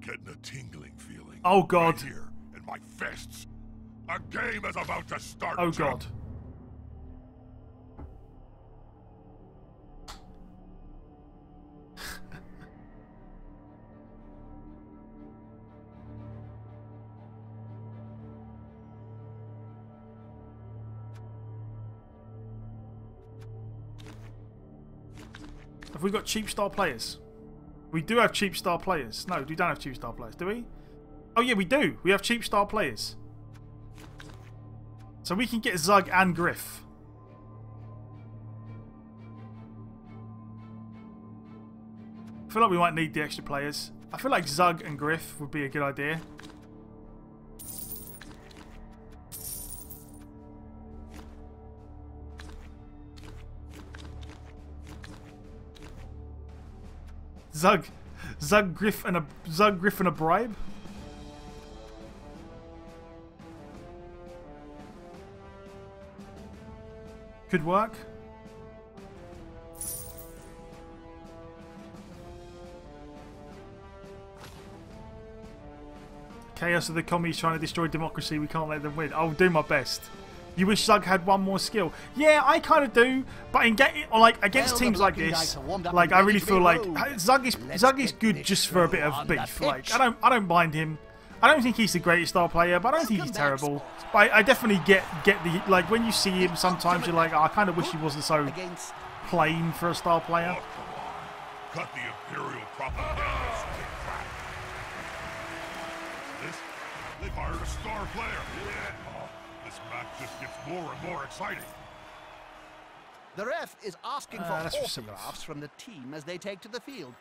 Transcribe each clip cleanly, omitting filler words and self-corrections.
Getting a tingling feeling. Oh God. Right here in my fists. A game is about to start. Oh Jim. God. Have we got cheap star players? We do have cheap star players. No, we don't have cheap star players, do we? Oh yeah, we do. We have cheap star players. So we can get Zug and Griff. I feel like we might need the extra players. I feel like Zug and Griff would be a good idea. Zug, Griff, and a bribe. Could work. Chaos of the commies trying to destroy democracy. We can't let them win. I'll do my best. You wish Zug had one more skill. Yeah, I kind of do, but against teams like this, like I really feel like Zug is good just for a bit of beef. Like I don't mind him. I don't think he's the greatest star player, but I don't think he's terrible. But I definitely get the like when you see him, sometimes you're like, oh, I kind of wish he wasn't so plain for a star player. Cut the Imperial propaganda stick back. This? They've hired a star player. This match just gets more and more exciting. The ref is asking for autographs from the team as they take to the field.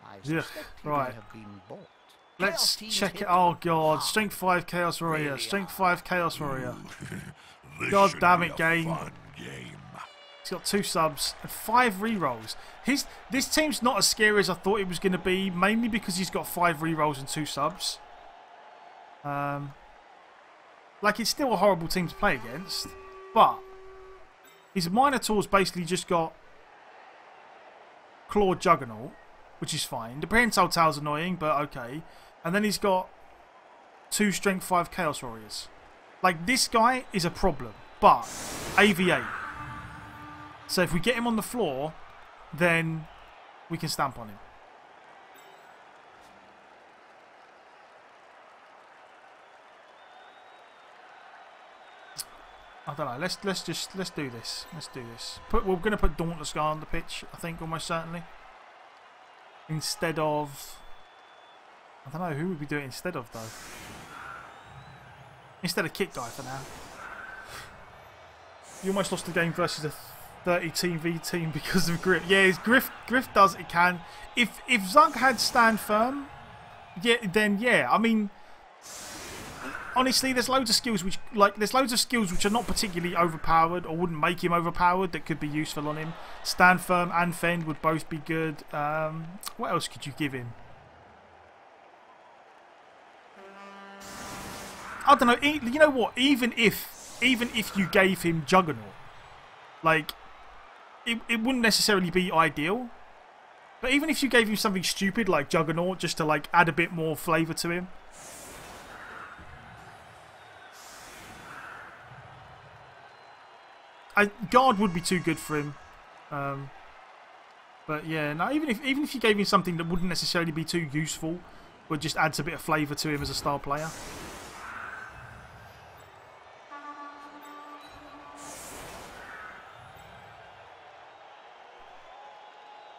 I suspect he may have been bought. Let's check it. Oh God, Strength 5 Chaos Warrior, Strength 5 Chaos Warrior. God damn it, game. He's got 2 subs and 5 rerolls. This team's not as scary as I thought it was going to be, mainly because he's got 5 rerolls and 2 subs. Like, it's still a horrible team to play against, but his Minotaur's basically just got Claw Juggernaut, which is fine. The Prehensile Tail's annoying, but okay. And then he's got 2 Strength 5 Chaos Warriors. Like, this guy is a problem, but AV8. So if we get him on the floor, then we can stamp on him. I don't know. Let's do this. Let's do this. We're going to put Dauntless Guy on the pitch, I think, almost certainly. Instead of, I don't know who would we do it instead of though. Instead of Kick Guy for now. You almost lost the game versus a 30 team v team because of Griff. Yeah, Griff does it can. If Zug had Stand Firm, yeah, then yeah. I mean, honestly, there's loads of skills which are not particularly overpowered or wouldn't make him overpowered that could be useful on him. Stand Firm and Fend would both be good. What else could you give him? I don't know. You know what? Even if you gave him Juggernaut, like it wouldn't necessarily be ideal. But even if you gave him something stupid like Juggernaut, just to like add a bit more flavour to him. Guard would be too good for him, but yeah. No, even if you gave him something that wouldn't necessarily be too useful, but just adds a bit of flavour to him as a star player.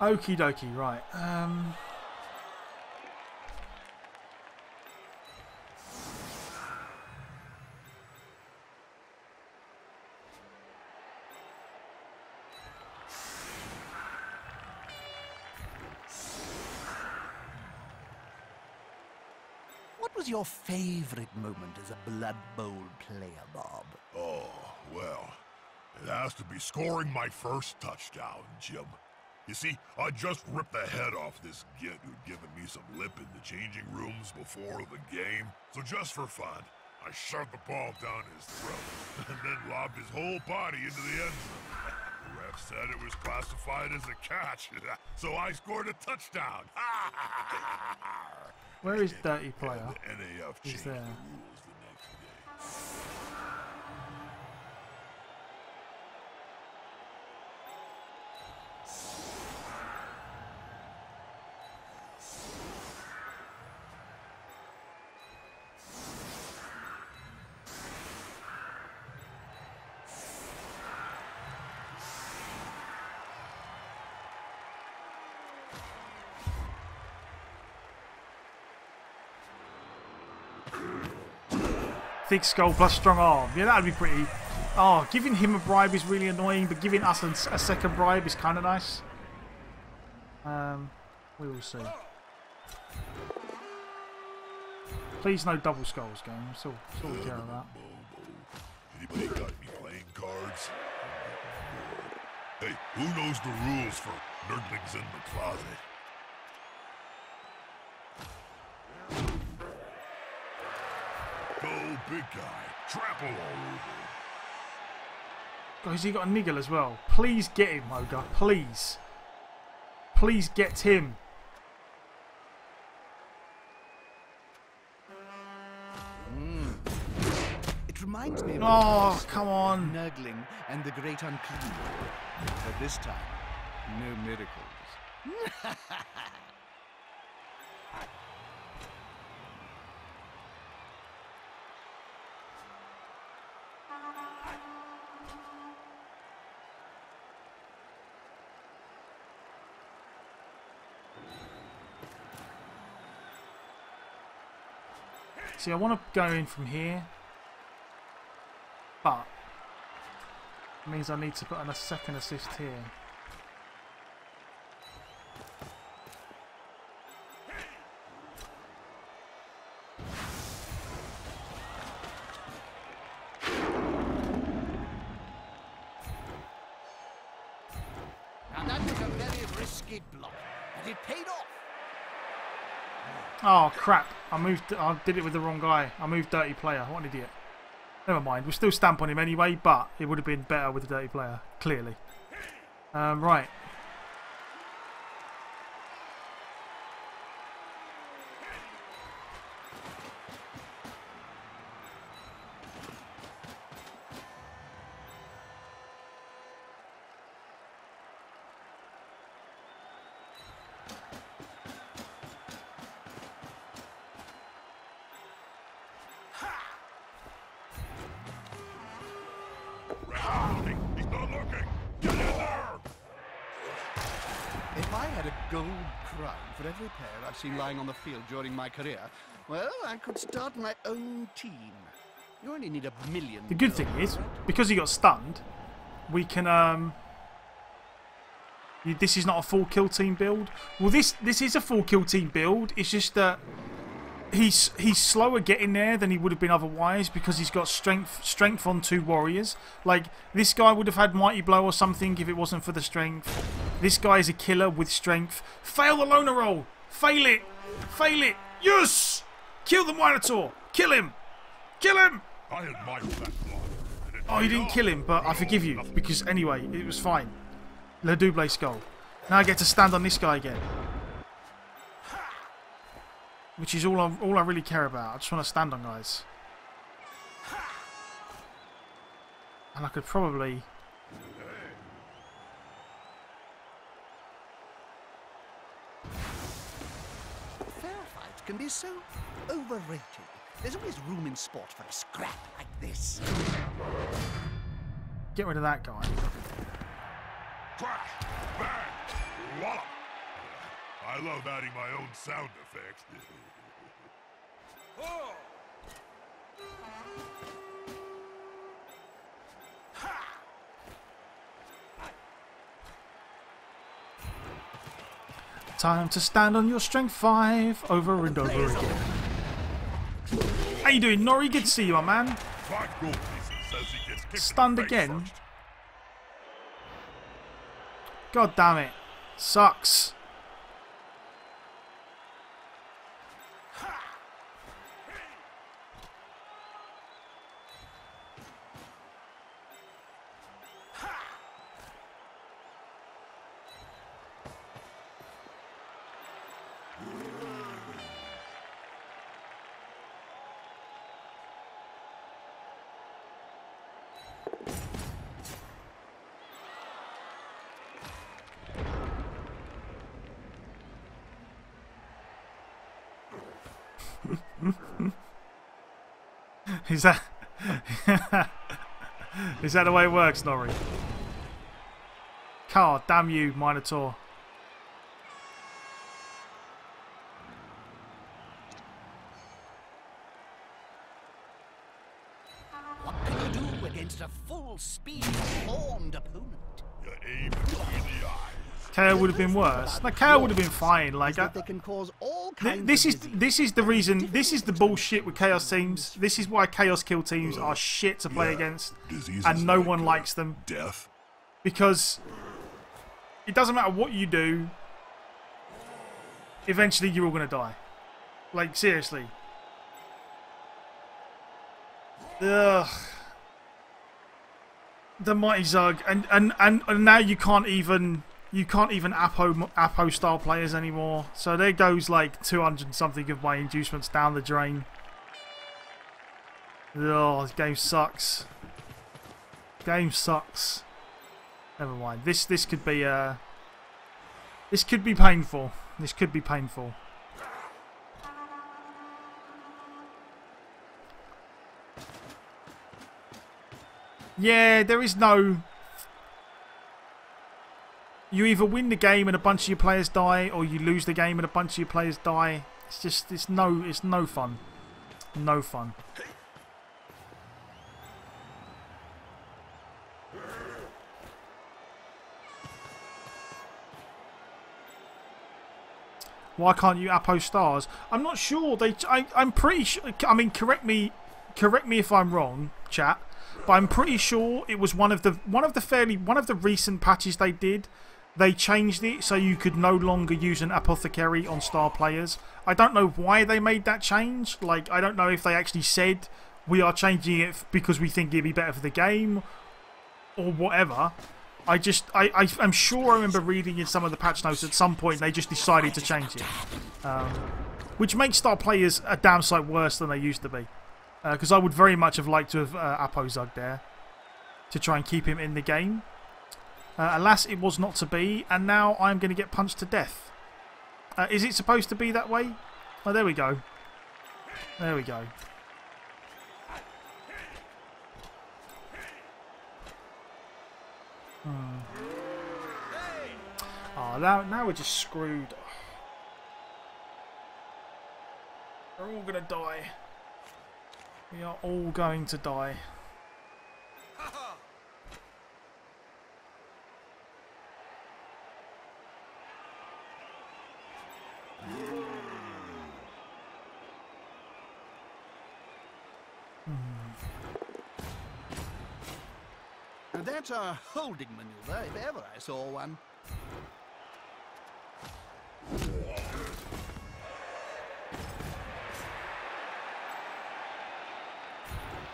Okie dokie, right. What was your favourite moment as a Blood Bowl player, Bob? Oh, well, it has to be scoring my first touchdown, Jim. You see, I just ripped the head off this git who'd given me some lip in the changing rooms before the game. So just for fun, I shoved the ball down his throat and then lobbed his whole body into the end zone. The ref said it was classified as a catch, so I scored a touchdown. Ah! Where is Dirty Player? He's there. Thick skull plus strong arm. Yeah, that'd be pretty. Oh, giving him a bribe is really annoying, but giving us a second bribe is kind of nice. We will see. Please no double skulls, game. That's all we care about. Anybody got any playing cards? Hey, who knows the rules for nerdlings in the closet? Go, big guy. Trample all over. Guys, he got a niggle as well. Please get him, Ogre. Please. Please get him. It reminds me of come on. Nurgling and the Great Unclean. But this time, no miracles. See, I want to go in from here, but it means I need to put in a second assist here. Now that was a very risky block, but it paid off. Oh crap! I did it with the wrong guy. I moved Dirty Player. What an idiot. Never mind. We'll still stamp on him anyway, but it would have been better with the Dirty Player. Clearly. Right. If I had a gold crown for every pair I've seen lying on the field during my career, well, I could start my own team. You only need $1 million. The good thing is, because he got stunned, we can this is not a full kill team build. Well, this is a full kill team build. It's just that he's slower getting there than he would have been otherwise because he's got strength on 2 warriors. Like, this guy would have had Mighty Blow or something if it wasn't for the strength. This guy is a killer with strength. Fail the loner roll. Fail it. Fail it. Yes! Kill the Minotaur. Kill him. Kill him. I admire that block. Oh, you didn't kill him, but I forgive you because anyway, it was fine. Le Double Skull. Now I get to stand on this guy again. Which is all I really care about. I just want to stand on guys. And I could probably... Fair fights can be so overrated. There's always room in sport for a scrap like this. Get rid of that guy. Crash! Bang! Wallop! I love adding my own sound effects. Time to stand on your strength 5 over and over again. How you doing, Nori? Good to see you, my man. Stunned again. God damn it. Sucks. Is that is that the way it works, Norrie? Car, damn you, Minotaur. What can you do against a full-speed, formed opponent? You aim between the eyes. KO would have been worse. No, KO would have been fine. Like They can cause all kinds this of is the reason. This is the bullshit with Chaos teams. This is why Chaos Kill teams are shit to play against, Diseases and no like, one likes them Death. because it doesn't matter what you do. Eventually, you're all gonna die. Like seriously. Ugh. The Mighty Zug, and now you can't even Apo style players anymore. So there goes like 200 something of my inducements down the drain. Oh, this game sucks. Game sucks. Never mind. This could be this could be painful. This could be painful. Yeah, there is no... You either win the game and a bunch of your players die, or you lose the game and a bunch of your players die. It's just, it's no fun. No fun. Why can't you Apo stars? I'm not sure. I'm pretty sure. I mean, correct me if I'm wrong, chat. But I'm pretty sure it was one of the recent patches they did. They changed it so you could no longer use an apothecary on star players. I don't know why they made that change. Like, I don't know if they actually said we are changing it because we think it'd be better for the game or whatever. I'm sure I remember reading in some of the patch notes at some point they just decided to change it. Which makes star players a damn sight worse than they used to be. Because I would very much have liked to have Apo Zug there to try and keep him in the game. Alas, it was not to be, and now I'm going to get punched to death. Is it supposed to be that way? Oh, there we go. There we go. Oh, now we're just screwed. We're all going to die. We are all going to die. Now that's a holding maneuver, if ever I saw one.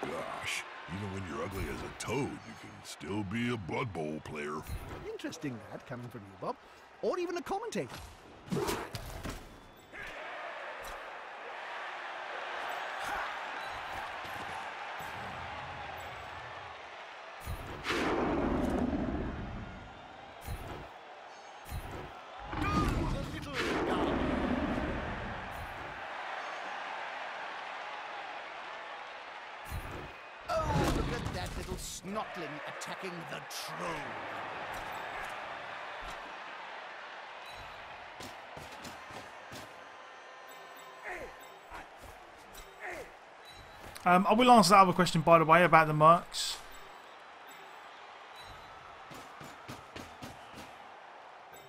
Gosh, even when you're ugly as a toad, you can still be a Blood Bowl player. Interesting that, coming from you, Bob. Or even a commentator. Snotling attacking the troll. I will answer that other question, by the way, about the mercs.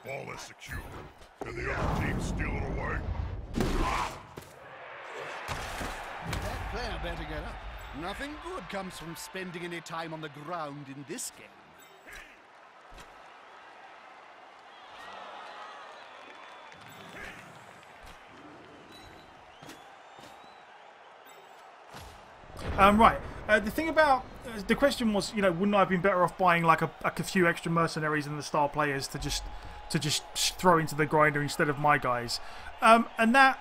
Ball is secure. Can the other team steal it away? That player better get up. Nothing good comes from spending any time on the ground in this game. Right. The thing about the question was, you know, wouldn't I have been better off buying like a few extra mercenaries and the star players to just throw into the grinder instead of my guys? And that.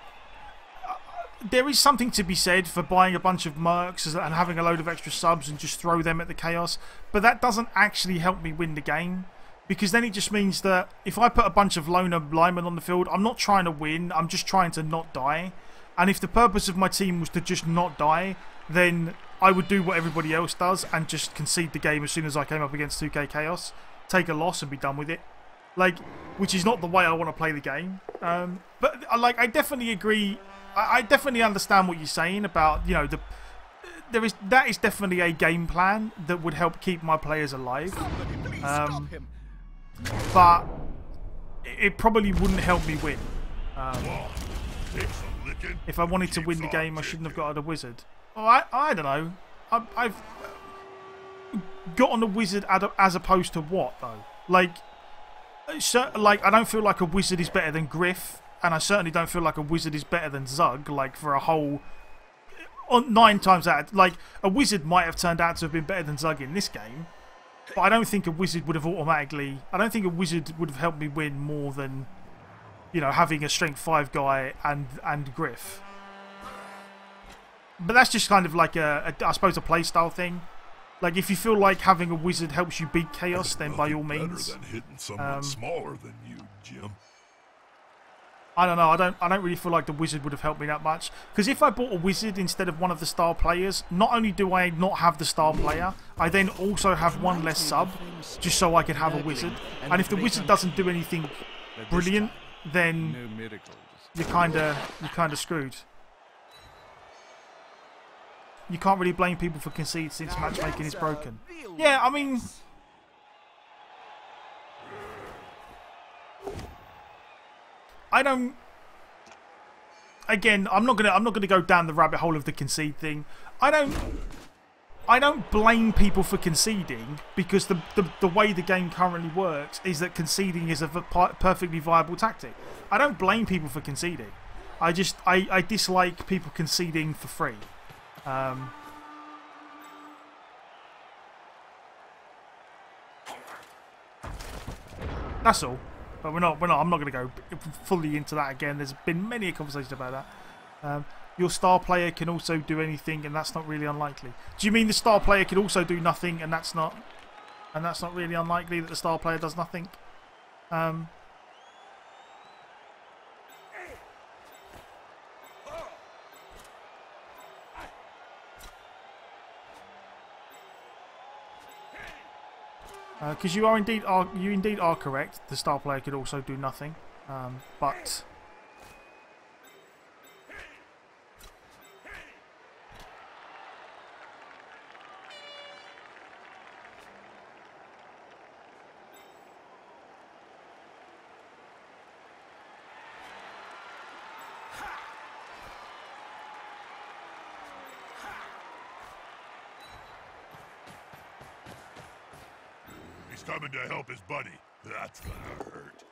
There is something to be said for buying a bunch of mercs and having a load of extra subs and just throw them at the chaos, but that doesn't actually help me win the game, because then it just means that if I put a bunch of loner linemen on the field, I'm not trying to win, I'm just trying to not die. And if the purpose of my team was to just not die, then I would do what everybody else does and just concede the game as soon as I came up against 2K Chaos, take a loss and be done with it. Like, which is not the way I want to play the game. But like, I definitely agree. I definitely understand what you're saying about, you know, that is definitely a game plan that would help keep my players alive. But it probably wouldn't help me win. If I wanted to win the game, I shouldn't have got a wizard. Well, I don't know. I've got on a wizard as opposed to what though? Like I don't feel like a wizard is better than Griff, and I certainly don't feel like a wizard is better than Zug. Like for a whole 9 times out, like a wizard might have turned out to have been better than Zug in this game, but I don't think a wizard would have automatically. I don't think a wizard would have helped me win more than, you know, having a strength 5 guy and Griff. But that's just kind of like I suppose a playstyle thing. Like if you feel like having a wizard helps you beat Chaos, then by all means. Better than hitting someone smaller than you, Jim. I don't know. I don't really feel like the wizard would have helped me that much. Because if I bought a wizard instead of one of the star players, not only do I not have the star player, I then also have 1 less sub, just so I could have a wizard. And if the wizard doesn't do anything brilliant, then you're kind of screwed. You can't really blame people for conceding since matchmaking is broken. Yeah, I mean, I don't. Again, I'm not gonna go down the rabbit hole of the concede thing. I don't blame people for conceding, because the way the game currently works is that conceding is a perfectly viable tactic. I don't blame people for conceding. I dislike people conceding for free. That's all. But we're not. I'm not going to go fully into that again. There's been many conversations about that. Your star player can also do anything, and that's not really unlikely. Do you mean the star player can also do nothing, and that's not really unlikely that the star player does nothing? Because you indeed are correct. The star player could also do nothing, but He's coming to help his buddy. That's gonna hurt.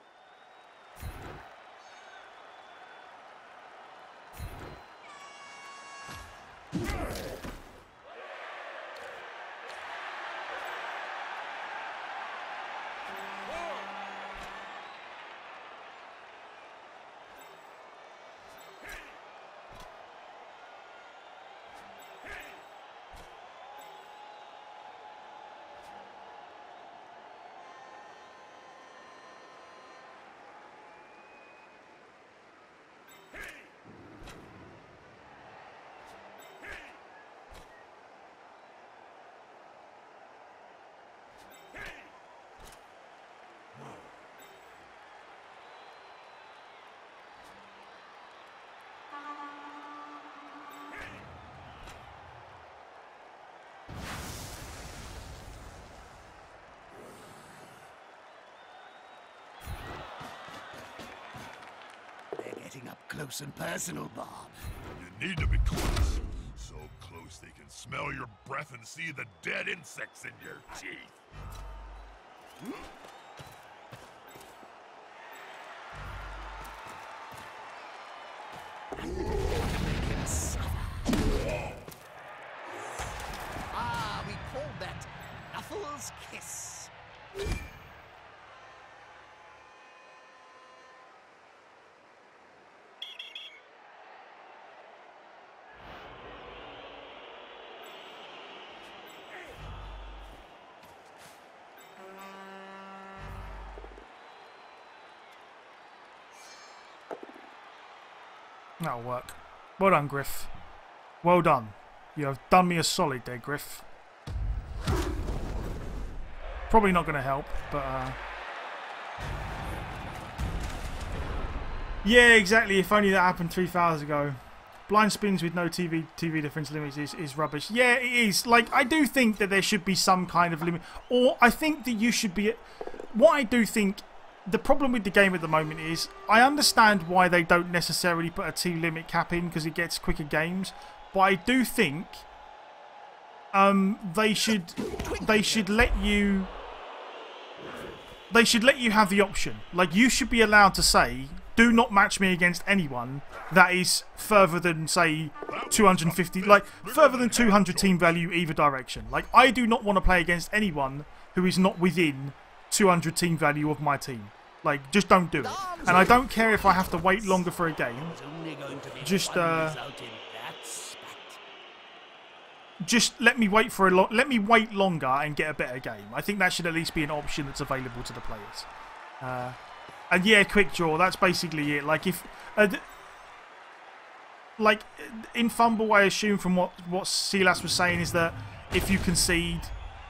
Getting up close and personal, Bob. You need to be close. So close they can smell your breath and see the dead insects in your teeth. Ah, we call that Knuffles' Kiss. that'll work. Well done, Griff. Well done. You have done me a solid there, Griff. Probably not going to help, but... Yeah, exactly. If only that happened 3 hours ago. Blind spins with no TV difference limits is rubbish. Yeah, it is. Like, I do think that there should be some kind of limit. Or I think that you should be... What I do think... The problem with the game at the moment is... I understand why they don't necessarily put a team limit cap in, because it gets quicker games. But I do think... They should let you... They should let you have the option. Like, you should be allowed to say... Do not match me against anyone that is further than, say, 250, like, further than 200 team value either direction. Like, I do not want to play against anyone who is not within 200 team value of my team. Like, just don't do it. And I don't care if I have to wait longer for a game. Just let me wait for let me wait longer and get a better game. I think that should at least be an option that's available to the players. And yeah, quick draw. That's basically it. Like if, like in Fumble, I assume from what Silas was saying is that if you concede,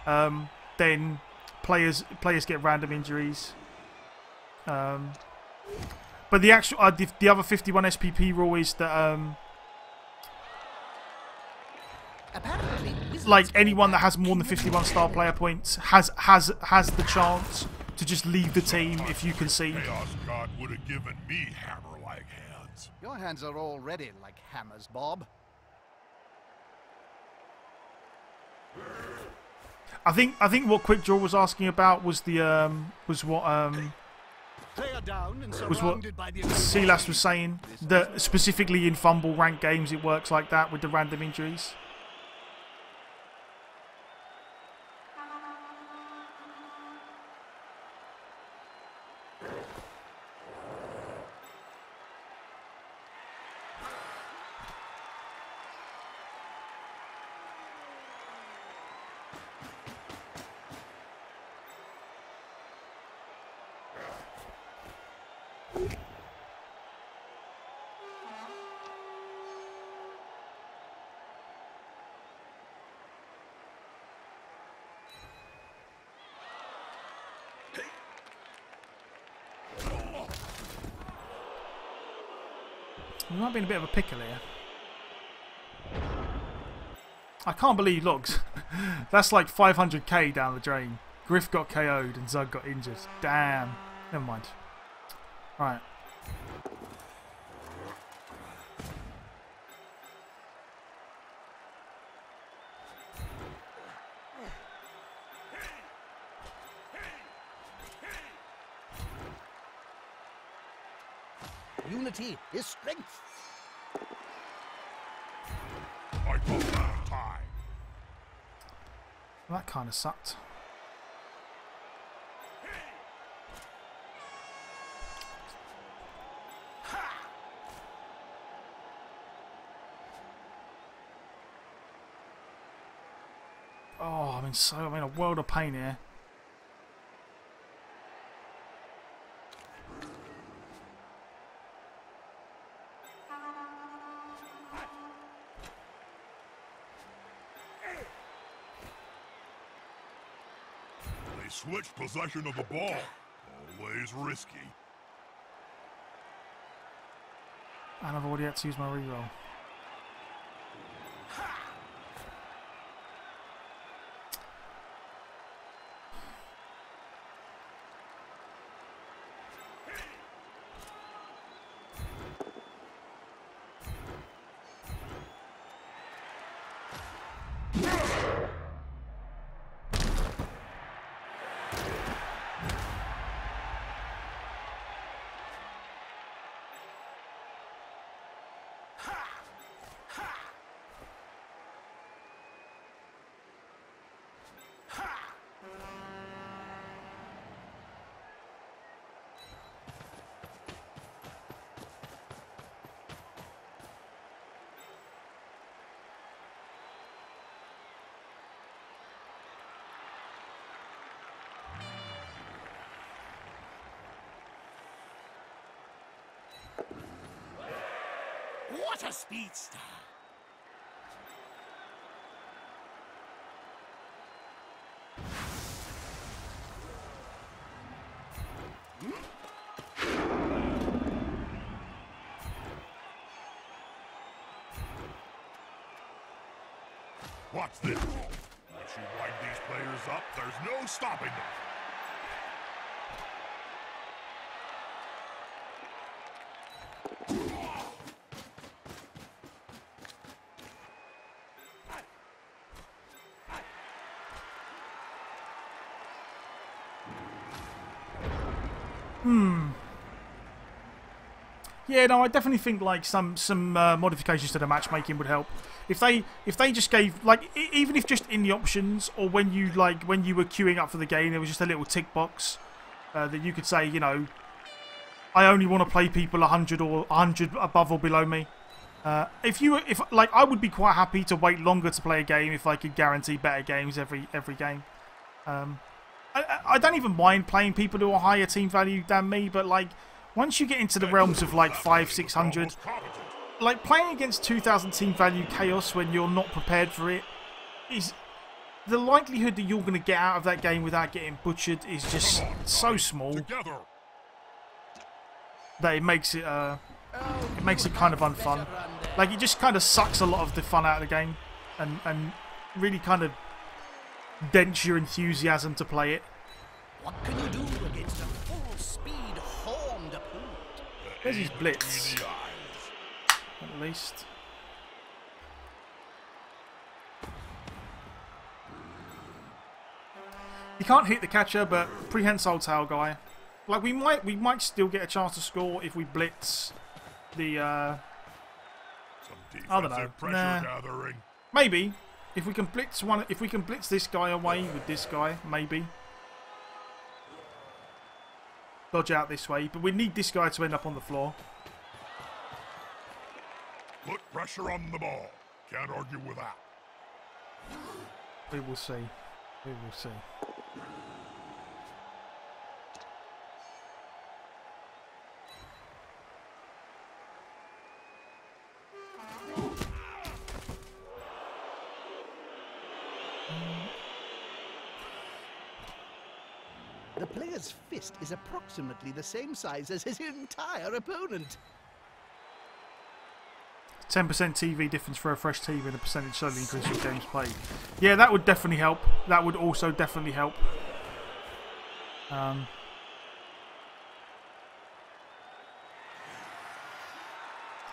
then players get random injuries. But the actual the other 51 SPP rule is that like anyone that has more than 51 star player points has the chance to just leave the team if you concede. Chaos God would have given me hammer-like hands. Your hands are already like hammers, Bob. I think what Quick Draw was asking about was the was what Silas was saying, that specifically in Fumble ranked games it works like that with the random injuries. We might be in a bit of a pickle here. I can't believe, look, that's like 500k down the drain. Griff got KO'd and Zug got injured. Damn. Never mind. Alright. Unity is strength. I call that time. Well, that kind of sucked. Oh, I'm in a world of pain here. They switched possession of the ball. Always risky. And I've already had to use my reroll. What a speedster! Watch this. Once you wind these players up, there's no stopping them. Yeah, no, I definitely think like some modifications to the matchmaking would help. If they just gave like even if just in the options or when you were queuing up for the game, there was just a little tick box that you could say, you know, I only want to play people 100 or 100 above or below me. If I would be quite happy to wait longer to play a game if I could guarantee better games every game. I don't even mind playing people who are higher team value than me, but like once you get into the realms of like 500-600, like playing against 2000 team value chaos when you're not prepared for it, is the likelihood that you're going to get out of that game without getting butchered is just so small that it makes it kind of unfun. Like it just kind of sucks a lot of the fun out of the game and really kind of dents your enthusiasm to play it. What can you do against a full-speed horned opponent? There's his blitz, at least. You can't hit the catcher, but prehensile tail guy. Like we might still get a chance to score if we blitz the. I don't know. Nah. Maybe if we can blitz one. If we can blitz this guy away with this guy, maybe. Dodge out this way, but we need this guy to end up on the floor. Put pressure on the ball. Can't argue with that. We will see. We will see. The player's fist is approximately the same size as his entire opponent. 10% TV difference for a fresh team and a percentage slowly increase your games played. Yeah, that would definitely help. That would also definitely help. But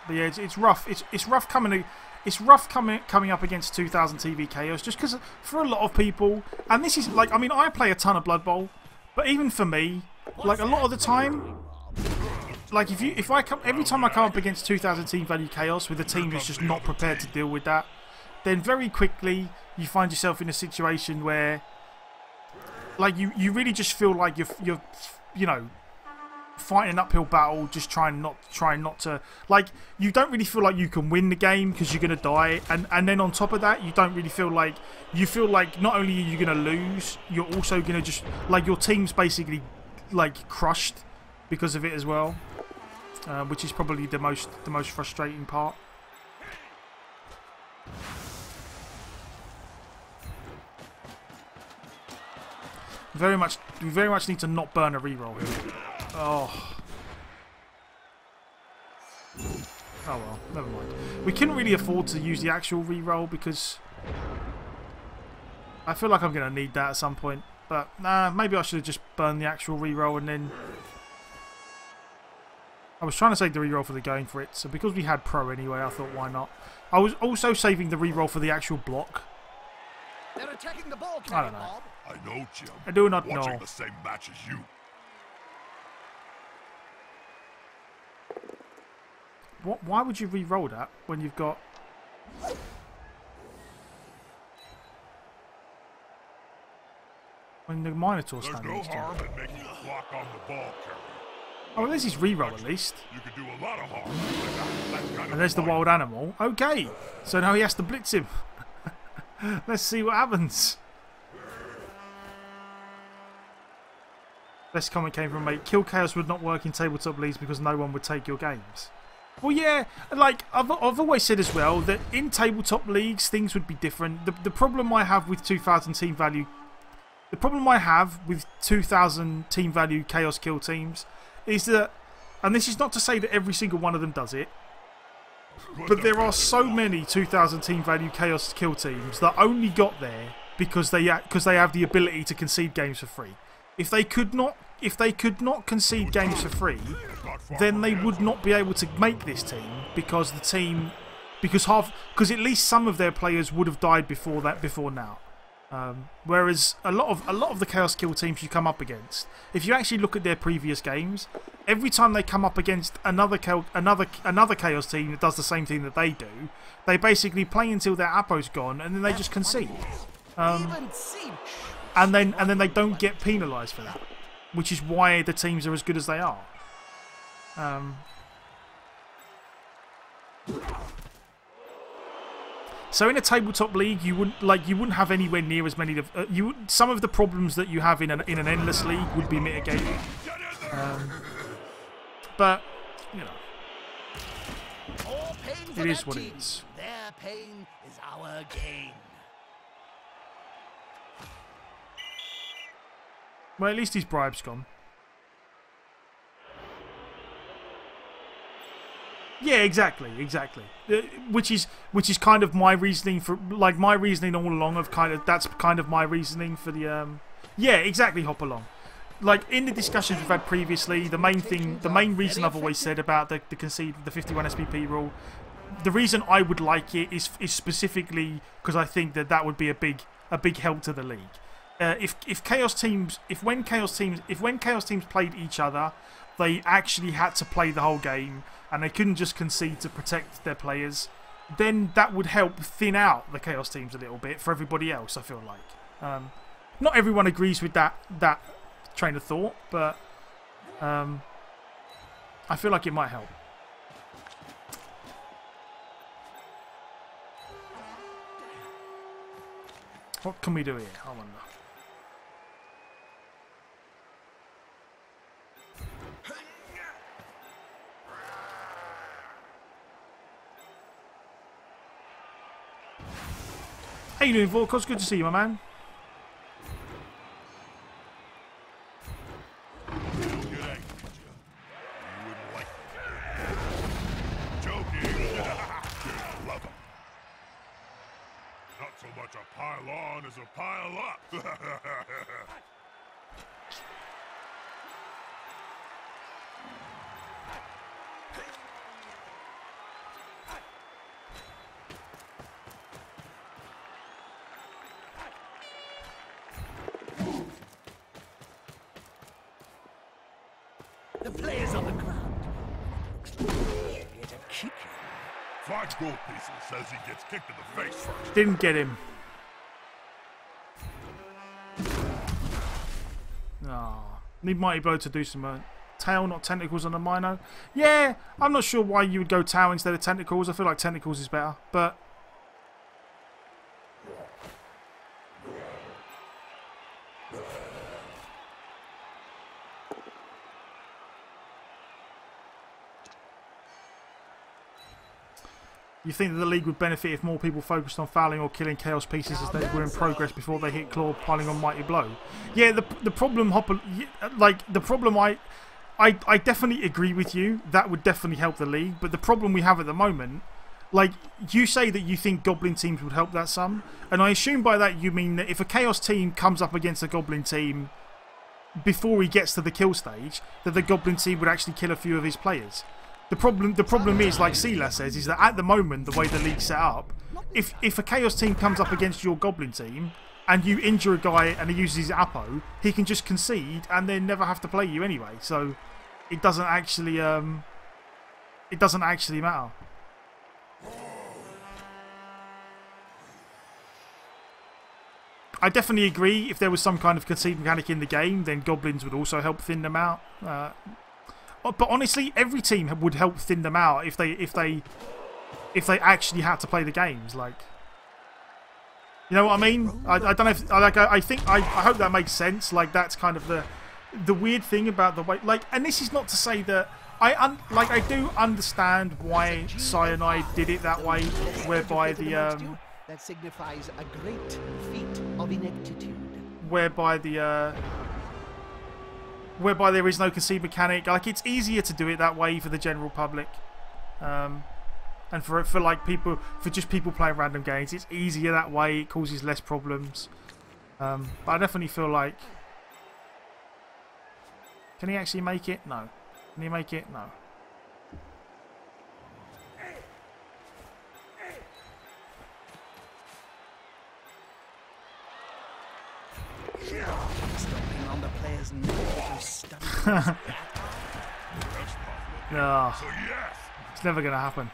yeah, it's rough. It's rough coming. It's rough coming up against 2000 TV Chaos, just because for a lot of people, and this is like, I mean, I play a ton of Blood Bowl, but even for me, like a lot of the time, like every time I come up against 2000 team value Chaos with a team that's just not prepared to deal with that, then very quickly you find yourself in a situation where, like you really just feel like you're you know, fighting an uphill battle, just trying not to, like, you don't really feel like you can win the game because you're gonna die, and then on top of that, you don't really feel like, you feel like not only are you gonna lose, you're also gonna just, like, your team's basically like crushed because of it as well, which is probably the most frustrating part. We very much need to not burn a reroll here. Oh. Oh well, never mind. We couldn't really afford to use the actual reroll because I feel like I'm going to need that at some point. But nah, maybe I should have just burned the actual reroll and then. I was trying to save the reroll for the going for it, so because we had pro anyway, I thought why not. I was also saving the reroll for the actual block. They're attacking the ball, I don't know. I know, Jim. I do not Watching know. the same match as you. Why would you re-roll that when you've got... When the Minotaur's standing next to you? There's no harm in making a block on the ball carrier. Oh, well, there's his re-roll at least. You could do a lot of harm. And there's the wild animal. Okay, so now he has to blitz him. Let's see what happens. Best comment came from mate. Kill Chaos would not work in tabletop leagues because no one would take your games. Well, yeah, like I've always said as well that in tabletop leagues things would be different. The problem I have with 2,000 team value, the problem I have with 2,000 team value Chaos Kill teams is that, and this is not to say that every single one of them does it, but there are so many 2,000 team value Chaos Kill teams that only got there because they have the ability to concede games for free. If they could not concede games for free, then they would not be able to make this team because at least some of their players would have died before now. Whereas a lot of the Chaos Kill teams you come up against, if you actually look at their previous games, every time they come up against another Chaos team that does the same thing that they do, they basically play until their Apo's gone and then they just concede. And then they don't get penalised for that, which is why the teams are as good as they are. So in a tabletop league, you wouldn't have anywhere near as many. Some of the problems that you have in an endless league would be mitigated. But you know, it is what it is. Their pain is our gain. Well, at least his bribe's gone. Yeah, exactly. Which is kind of my reasoning for, like, my reasoning all along of that's kind of my reasoning for the yeah, exactly, hop along. Like in the discussions we've had previously, the main reason I've always said about the 51 SPP rule, the reason I would like it is specifically because I think that would be a big help to the league. If when Chaos teams played each other, they actually had to play the whole game and they couldn't just concede to protect their players, then that would help thin out the Chaos teams a little bit for everybody else, I feel like. Not everyone agrees with that train of thought, but I feel like it might help. What can we do here? I wonder. How you doing, Vorkos? Good to see you, my man. Not so much a pile on as a pile up. The player's on the ground. Looks like he'll get a kick in. 5 gold pieces says he gets kicked in the face first. Didn't get him. Oh, need Mighty Blow to do some tail, not tentacles on the Mino. Yeah, I'm not sure why you would go tail instead of tentacles. I feel like tentacles is better, but you think that the league would benefit if more people focused on fouling or killing Chaos pieces as they were in progress before they hit Claw, piling on Mighty Blow? Yeah, the problem, I definitely agree with you. That would definitely help the league. But the problem we have at the moment, like, you say that you think Goblin teams would help that some, and I assume by that you mean that if a Chaos team comes up against a Goblin team before he gets to the kill stage, that the Goblin team would actually kill a few of his players. The problem is, like Sela says, is that at the moment, the way the league's set up, if a Chaos team comes up against your Goblin team and you injure a guy and he uses his Apo, he can just concede and then never have to play you anyway. So it doesn't actually matter. I definitely agree. If there was some kind of concede mechanic in the game, then Goblins would also help thin them out. But honestly, every team would help thin them out if they actually had to play the games. Like, you know what I mean? I don't know if I hope that makes sense. Like, that's kind of the weird thing about the way. Like, and this is not to say that I do understand why Cyanide did it that way, whereby the that signifies a great feat of ineptitude. Whereby there is no concede mechanic. Like, it's easier to do it that way for the general public, and for like people, for just people playing random games, it's easier that way. It causes less problems. But I definitely feel like, can he actually make it? No. Can he make it? No. Stomping on the player's neck No. It's never going to happen.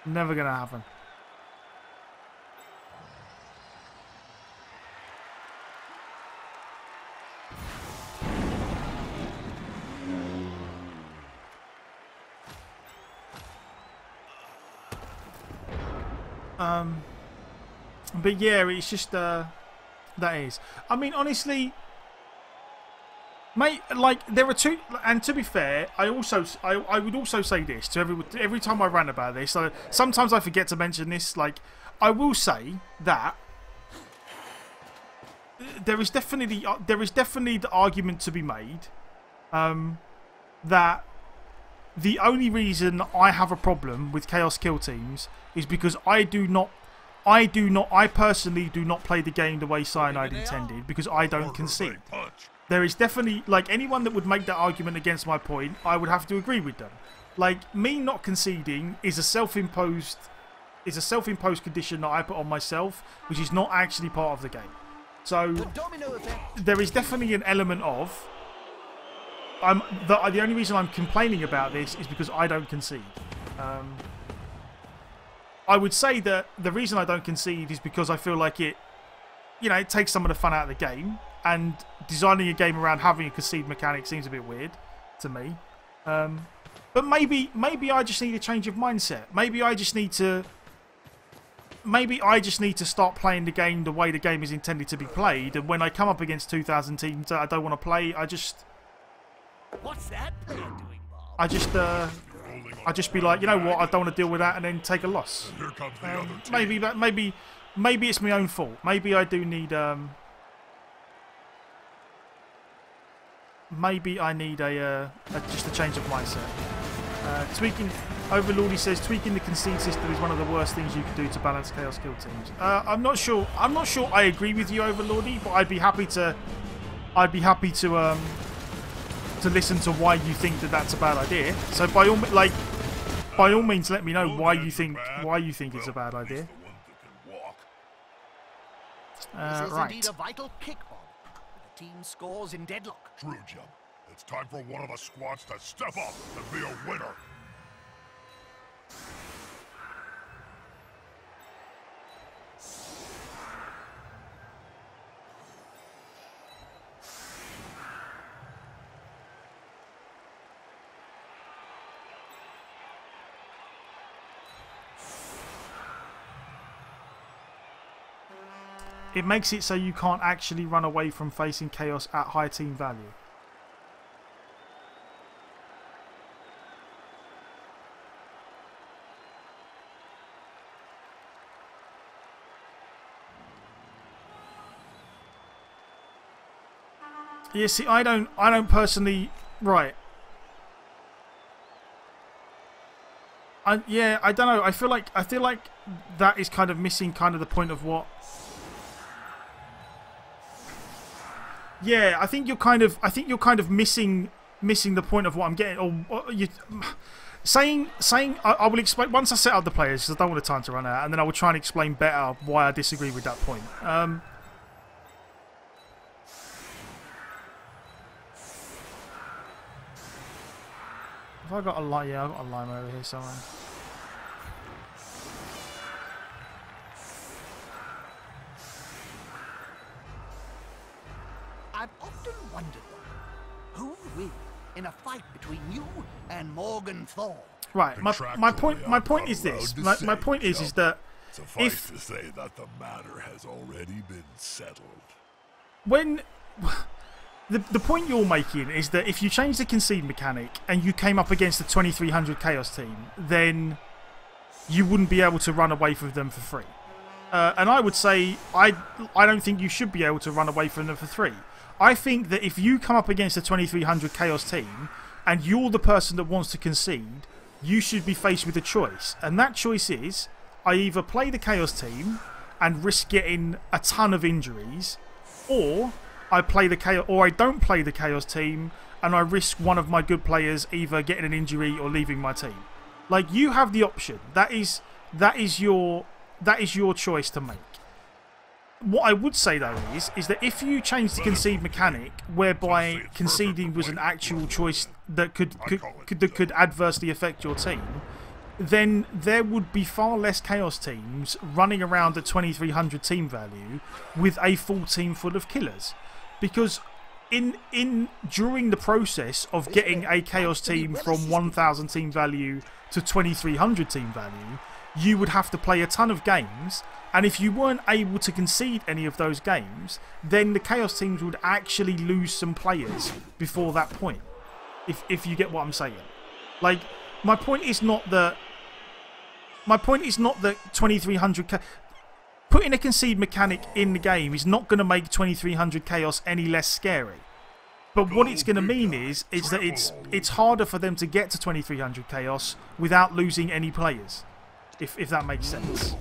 Never going to happen. But yeah, it's just that is. I mean, honestly, mate. Like, there are two, and to be fair, I would also say this to every time I rant about this. So sometimes I forget to mention this. Like, I will say that there is definitely the argument to be made that the only reason I have a problem with Chaos Kill teams is because I personally do not play the game the way Cyanide intended, because I don't concede. There is definitely, like, anyone that would make that argument against my point, I would have to agree with them. Like, me not conceding is a self-imposed condition that I put on myself, which is not actually part of the game. So there is definitely an element of the only reason I'm complaining about this is because I don't concede. I would say that the reason I don't concede is because I feel like it takes some of the fun out of the game, and designing a game around having a concede mechanic seems a bit weird to me. But maybe I just need a change of mindset. Maybe I just need to start playing the game the way the game is intended to be played, and when I come up against 2,000 teams that I don't want to play, What's that player doing, Bob? I just be like, you know what, I don't want to deal with that, and then take a loss. Here comes the other team. Maybe it's my own fault. Maybe I do need maybe I need just a change of mindset. Tweaking Overlord, he says, tweaking the concede system is one of the worst things you can do to balance Chaos Kill teams. I'm not sure I agree with you, Overlordy, but I'd be happy to listen to why you think that that's a bad idea. So by all means, let me know why you think it's a bad idea. This is right. indeed a vital kick, Bob. The team scores in deadlock. True, Jim. It's time for one of the squads to step up and be a winner. It makes it so you can't actually run away from facing Chaos at high team value. Yeah, see, I don't personally, right. Yeah, I don't know. I feel like that is kind of missing kind of the point of what. Yeah, I think you're kind of missing the point of what I'm getting, or you saying. I will explain once I set up the players, because I don't want the time to run out, and then I will try and explain better why I disagree with that point. Have I got a line? Yeah, I've got a line over here somewhere. I've often wondered, who would win in a fight between you and Morgan Thor? Right, my point is this. My point is that Suffice to say that the matter has already been settled. when the point you're making is that if you change the concede mechanic and you came up against a 2300 Chaos team, then you wouldn't be able to run away from them for free. And I would say I don't think you should be able to run away from them for free. I think that if you come up against a 2300 Chaos team and you're the person that wants to concede, you should be faced with a choice. And that choice is, I either play the Chaos team and risk getting a ton of injuries, or I don't play the Chaos team and I risk one of my good players either getting an injury or leaving my team. Like, you have the option. That is your choice to make. What I would say though is that if you change the concede mechanic, whereby conceding was an actual choice that could adversely affect your team, then there would be far less Chaos teams running around at 2300 team value with a full team full of killers, because during the process of getting a Chaos team from 1000 team value to 2300 team value, you would have to play a ton of games, and if you weren't able to concede any of those games, then the Chaos teams would actually lose some players before that point, if you get what I'm saying. Like, my point is not that 2300 putting a concede mechanic in the game is not going to make 2300 Chaos any less scary. But what it's going to mean is that it's harder for them to get to 2300 Chaos without losing any players, if that makes sense.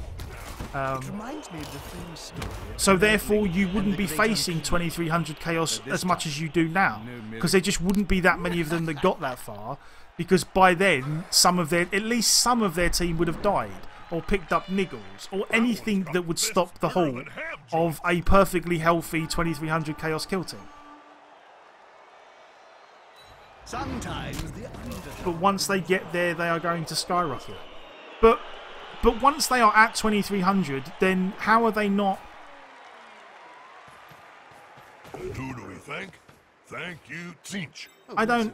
So therefore you wouldn't be facing 2300 Chaos as much as you do now, because there just wouldn't be that many of them that got that far, because by then at least some of their team would have died or picked up niggles or anything that would stop the halt of a perfectly healthy 2300 Chaos kill team. But once they get there, they are going to skyrocket. But once they are at 2300, then how are they not? Who do we thank? Thank you, Tzeentch. I don't.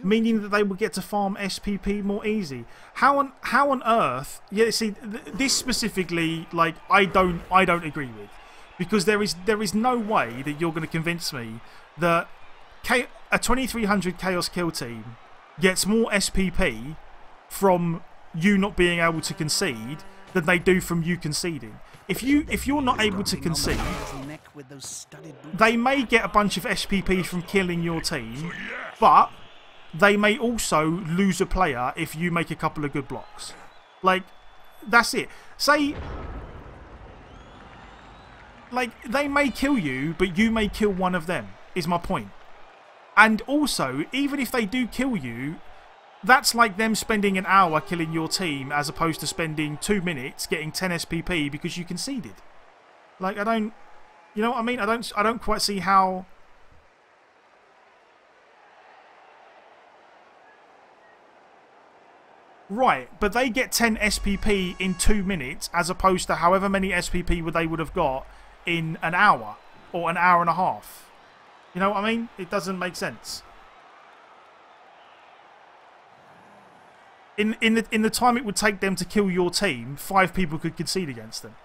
Meaning that they will get to farm SPP more easy. How on earth? Yeah, see, this specifically, like, I don't agree with, because there is no way that you're going to convince me that a 2300 Chaos kill team gets more SPP from you not being able to concede than they do from you conceding. If you're not able to concede, they may get a bunch of SPP from killing your team, but they may also lose a player if you make a couple of good blocks. Like, that's it. Say, like, they may kill you, but you may kill one of them, is my point. And also, even if they do kill you, that's like them spending an hour killing your team as opposed to spending 2 minutes getting 10 SPP because you conceded. Like, I don't... You know what I mean? I don't quite see how... Right, but they get 10 SPP in 2 minutes as opposed to however many SPP they would have got in an hour or an hour and a half. You know what I mean? It doesn't make sense. In the time it would take them to kill your team, 5 people could concede against them.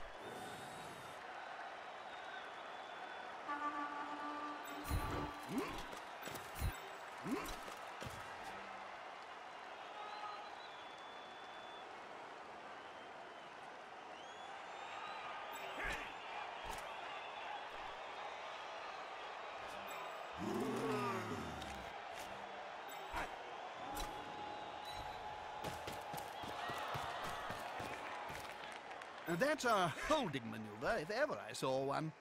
That's a holding maneuver, if ever I saw one.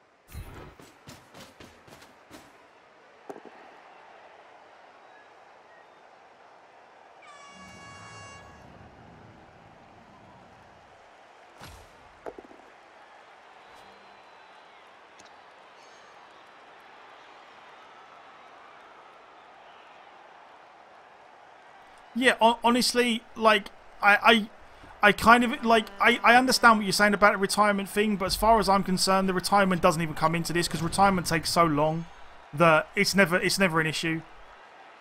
Yeah, honestly, like, I kind of, like, I understand what you're saying about the retirement thing, but as far as I'm concerned, the retirement doesn't even come into this, because retirement takes so long that it's never an issue.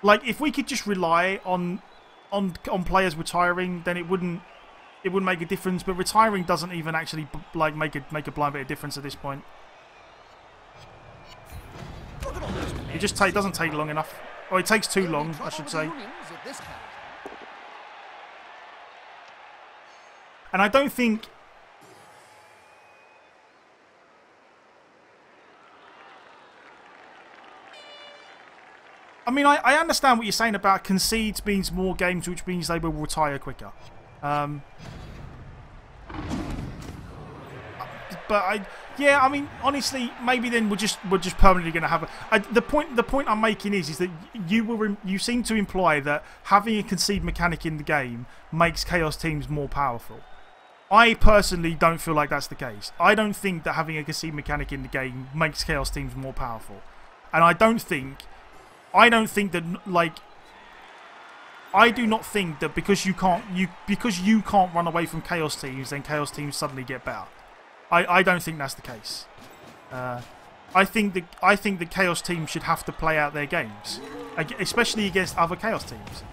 Like, if we could just rely on players retiring, then it wouldn't make a difference, but retiring doesn't even actually, like, make a blind bit of difference at this point. It just doesn't take long enough. Or it takes too long, I should say. And I don't think... I mean, I understand what you're saying about concedes means more games, which means they will retire quicker. But yeah, I mean, honestly, maybe then we're just permanently going to have the point I'm making is that you seem to imply that having a concede mechanic in the game makes Chaos teams more powerful. I personally don't feel like that's the case. I don't think that having a concede mechanic in the game makes Chaos teams more powerful, and I do not think that because you can't run away from Chaos teams, then Chaos teams suddenly get better. I don't think that's the case. I think the Chaos teams should have to play out their games, especially against other Chaos teams.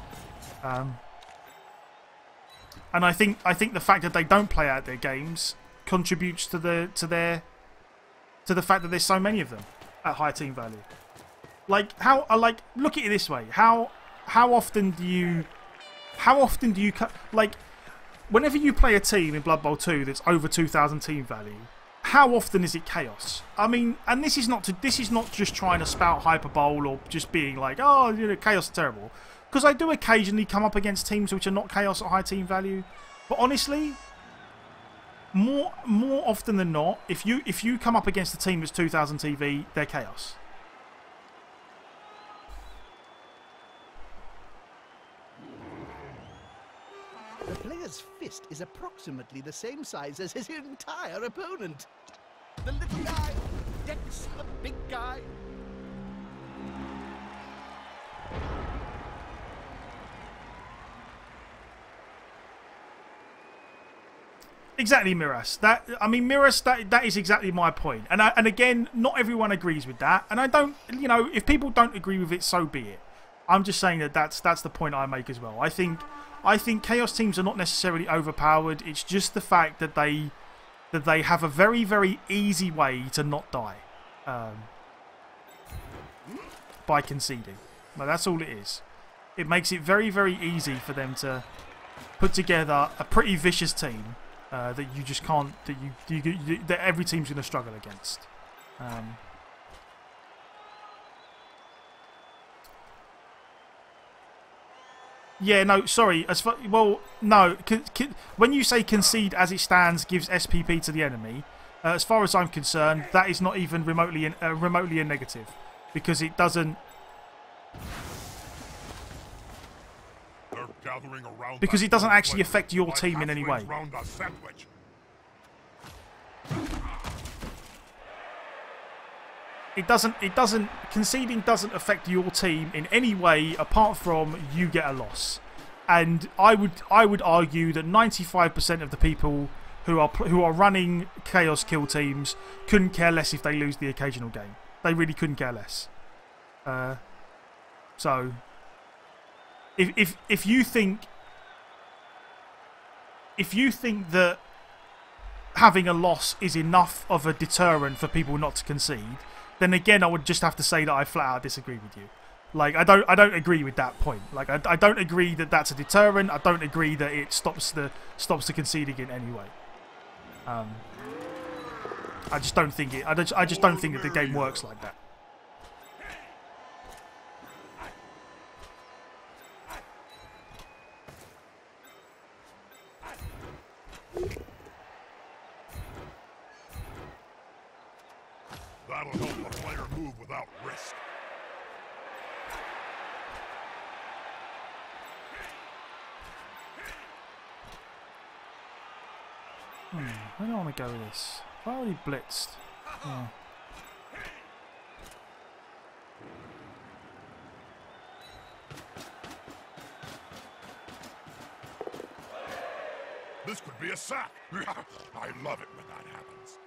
And I think the fact that they don't play out their games contributes to the fact that there's so many of them at high team value. Look at it this way. How often do you whenever you play a team in Blood Bowl 2 that's over 2,000 team value, how often is it Chaos? I mean, and this is not just trying to spout Hyperbowl or just being like, oh, you know, Chaos is terrible. Because I do occasionally come up against teams which are not Chaos at high team value. But honestly, more often than not, if you come up against a team that's 2,000 TV, they're Chaos. The player's fist is approximately the same size as his entire opponent. The little guy decks the big guy. Exactly, Miras. Miras, that is exactly my point. And again, not everyone agrees with that. And I don't, you know, if people don't agree with it, so be it. I'm just saying that that's the point I make as well. I think Chaos teams are not necessarily overpowered. It's just the fact that they have a very, very easy way to not die by conceding. But that's all it is. It makes it very, very easy for them to put together a pretty vicious team that you just can't. That every team's going to struggle against. Yeah, no, sorry. No. When you say concede as it stands gives SPP to the enemy, as far as I'm concerned, that is not even remotely a negative, because it doesn't. Because it doesn't actually affect your team in any way. It doesn't. Conceding doesn't affect your team in any way apart from you get a loss. And I would argue that 95% of the people who are running Chaos kill teams couldn't care less if they lose the occasional game. They really couldn't care less. So if you think that having a loss is enough of a deterrent for people not to concede, then again I would just have to say that I flat out disagree with you. Like, I don't agree with that point. Like, I don't agree that that's a deterrent. I don't agree that it stops the conceding in any way. I just don't think it. I just don't think that the game works like that. That'll help the player move without risk. Where do I want to go with this? I've already blitzed. Yeah. This could be a sack. I love it when that happens.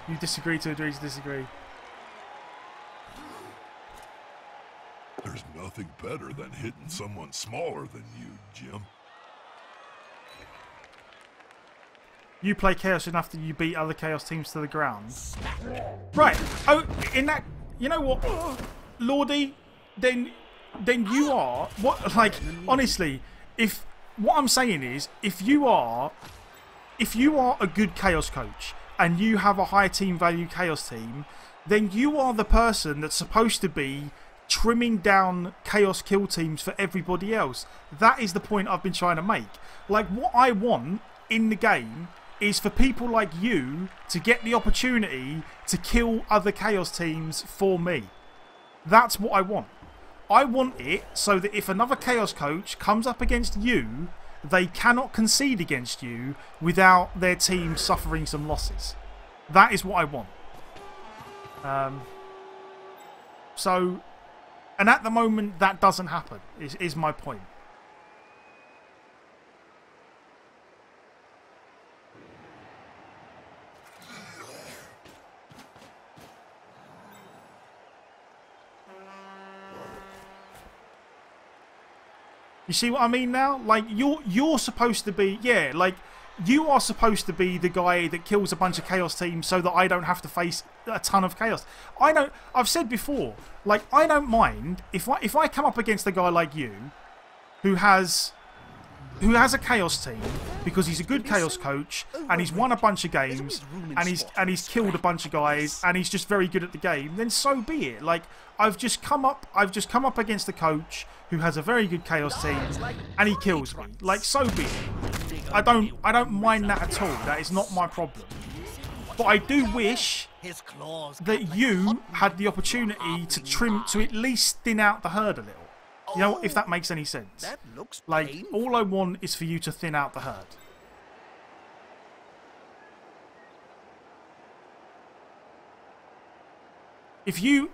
You disagree to agree to disagree. There's nothing nothing better than hitting someone smaller than you, Jim. You play Chaos enough that you beat other Chaos teams to the ground. Right. Oh, in that... You know what? Lordy, then you are... What? Like, honestly, if... What I'm saying is, if you are a good Chaos coach and you have a high team value Chaos team, then you are the person that's supposed to be trimming down Chaos kill teams for everybody else. That is the point I've been trying to make. Like, what I want in the game is for people like you to get the opportunity to kill other Chaos teams for me. That's what I want. I want it so that if another Chaos coach comes up against you, they cannot concede against you without their team suffering some losses. That is what I want. So, and at the moment, that doesn't happen, is my point. You see what I mean now? Like, you're supposed to be... Yeah, like, you are supposed to be the guy that kills a bunch of Chaos teams so that I don't have to face a ton of Chaos. I've said before, like, I don't mind if I come up against a guy like you who has a Chaos team because he's a good Chaos coach and he's won a bunch of games and he's killed a bunch of guys and he's just very good at the game, then so be it. Like, I've just come up against a coach who has a very good Chaos team and he kills me. Like, so be it. I don't mind that at all. That is not my problem. But I do wish that you had the opportunity to at least thin out the herd a little. You know, if that makes any sense. Like, all I want is for you to thin out the herd. If you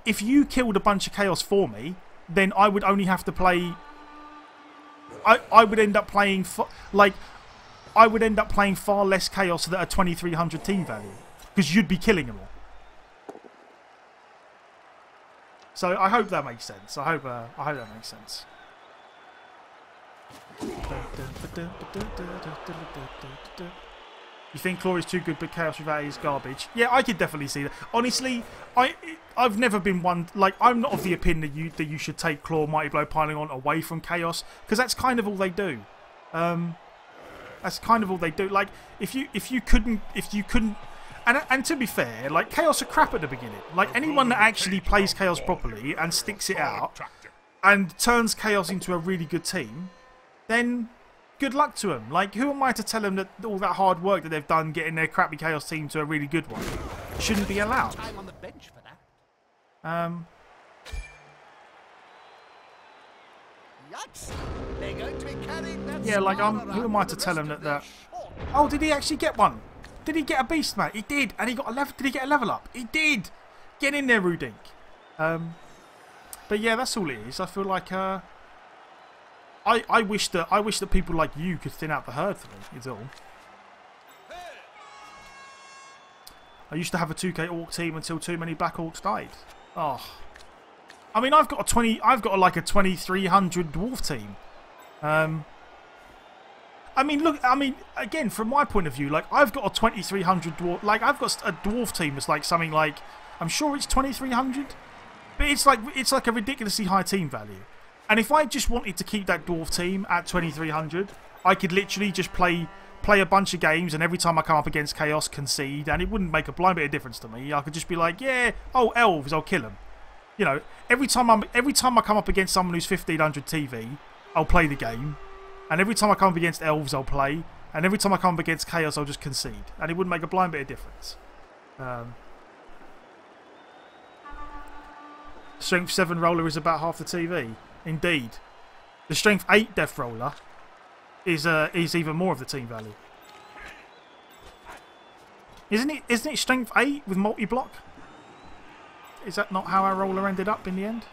killed a bunch of Chaos for me, then I would only have to play... I would end up playing... I would end up playing far less Chaos that are 2300 team value. Because you'd be killing them all. So I hope that makes sense. I hope that makes sense. You think Claw is too good, but Chaos without it is garbage? Yeah, I could definitely see that. Honestly, I've never been one... Like, I'm not of the opinion that you should take Claw, Mighty Blow, Piling On away from Chaos, because that's kind of all they do. That's kind of all they do. Like, if you couldn't... And to be fair, like, Chaos are crap at the beginning. Like, anyone that actually plays Chaos properly and sticks it out and turns Chaos into a really good team, then good luck to them. Like, who am I to tell them that all that hard work that they've done getting their crappy Chaos team to a really good one shouldn't be allowed? Yeah, like, who am I to tell him that... Oh, did he actually get one? Did he get a beast, mate? He did, and he got a level. Did he get a level up? He did. Get in there, Rudink. But yeah, that's all it is. I feel like I wish that people like you could thin out the herd for me. Is all. I used to have a 2K Orc team until too many Black Orcs died. Oh, I mean, I've got like a 2300 Dwarf team. I mean, look, again, from my point of view, like, I've got a 2300 Dwarf... Like, I've got a Dwarf team that's, like, something like... I'm sure it's 2300. But it's like a ridiculously high team value. And if I just wanted to keep that Dwarf team at 2300, I could literally just play a bunch of games, and every time I come up against Chaos, concede, and it wouldn't make a blind bit of difference to me. I could just be like, yeah, oh, Elves, I'll kill them. You know, every time I come up against someone who's 1500 TV, I'll play the game. And every time I come up against Elves, I'll play. And every time I come up against Chaos, I'll just concede. And it wouldn't make a blind bit of difference. Strength 7 roller is about half the TV. Indeed. The Strength 8 Death roller is even more of the team value. Isn't it Strength 8 with multi-block? Is that not how our roller ended up in the end?